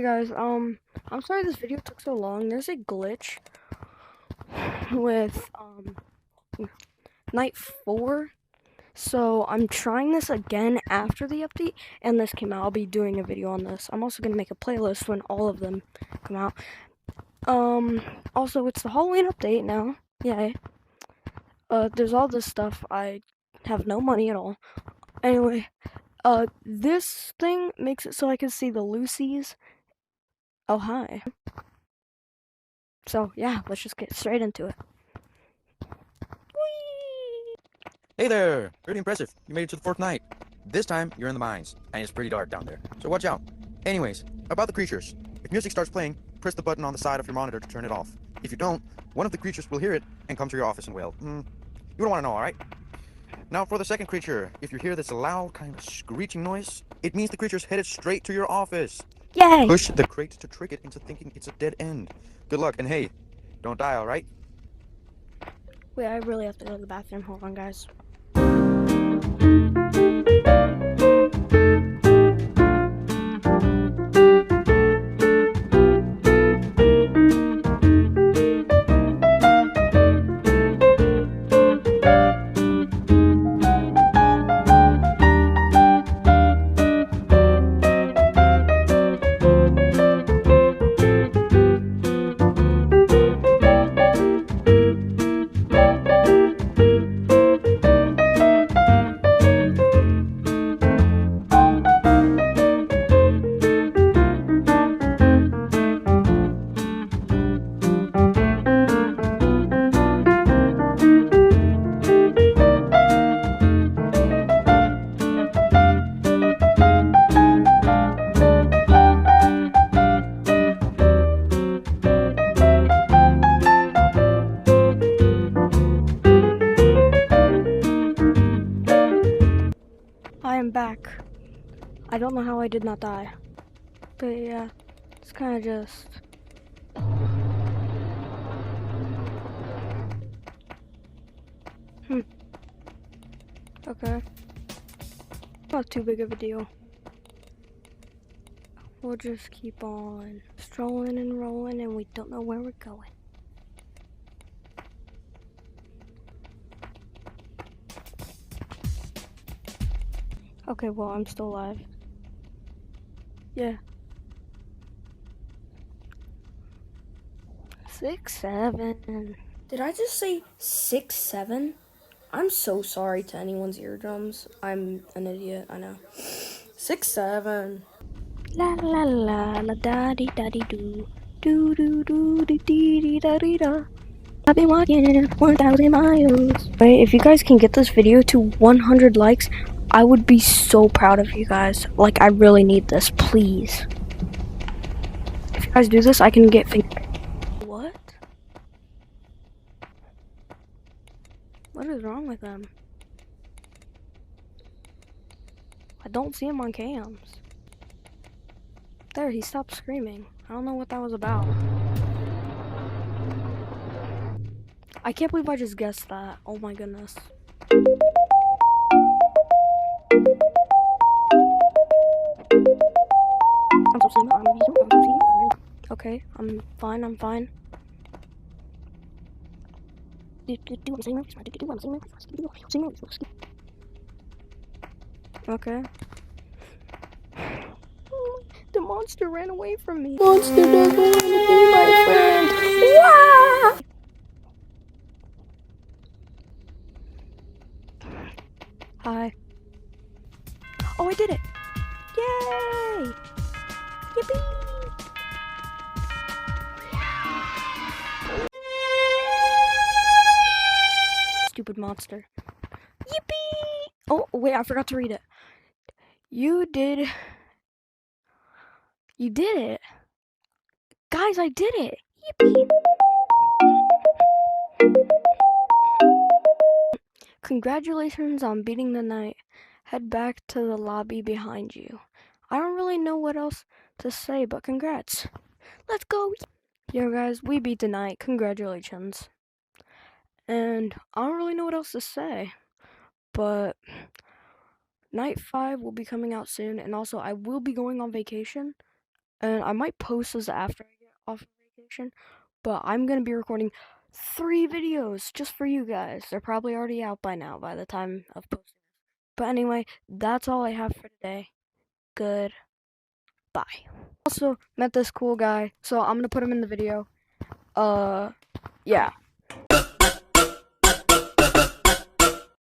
Hey guys, I'm sorry this video took so long. There's a glitch with night 4. So I'm trying this again after the update and this came out. I'll be doing a video on this. I'm also gonna make a playlist when all of them come out. Also it's the Halloween update now. Yay. There's all this stuff. I have no money at all. Anyway, this thing makes it so I can see the Lucy's. Oh hi. So yeah, let's just get straight into it. Hey there! Pretty impressive. You made it to the fourth night. This time, you're in the mines, and it's pretty dark down there, so watch out. Anyways, about the creatures. If music starts playing, press the button on the side of your monitor to turn it off. If you don't, one of the creatures will hear it and come to your office and wail. You don't want to know, alright? Now for the second creature, if you hear this loud kind of screeching noise, it means the creature's headed straight to your office. Yay! Push the crate to trick it into thinking it's a dead end. Good luck, and hey, don't die, alright? Wait, I really have to go to the bathroom. Hold on, guys. I am back. I don't know how I did not die. But yeah, it's kind of just... Okay. Not too big of a deal. We'll just keep on strolling and rolling and we don't know where we're going. Okay, well, I'm still alive. Yeah. 6, 7. Did I just say 6, 7? I'm so sorry to anyone's eardrums. I'm an idiot, I know. 6, 7. La la la la da dee da dee doo. Do do do dee dee dee da dee da. I've been walking 1,000 miles. Wait, if you guys can get this video to 100 likes, I would be so proud of you guys. Like, I really need this, please. If you guys do this, I can get What? What is wrong with them? I don't see him on cams. There, he stopped screaming. I don't know what that was about. I can't believe I just guessed that. Oh my goodness. Okay, I'm fine, I'm fine. Okay. The monster ran away from me. Monster doesn't want to be my friend. Wah! Hi. Oh, I did it. Yay! Yippee! Stupid monster. Yippee! Oh, wait, I forgot to read it. You did it. Guys, I did it. Yippee! Congratulations on beating the night. Head back to the lobby behind you. I don't really know what else to say, but congrats. Let's go. Yo guys, we beat the night. Congratulations. And I don't really know what else to say, but night 5 will be coming out soon, and also I will be going on vacation. and I might post those after I get off of vacation. But I'm gonna be recording 3 videos just for you guys. They're probably already out by now by the time of posting. But anyway, that's all I have for today. Goodbye. Also met this cool guy, so I'm gonna put him in the video. Yeah.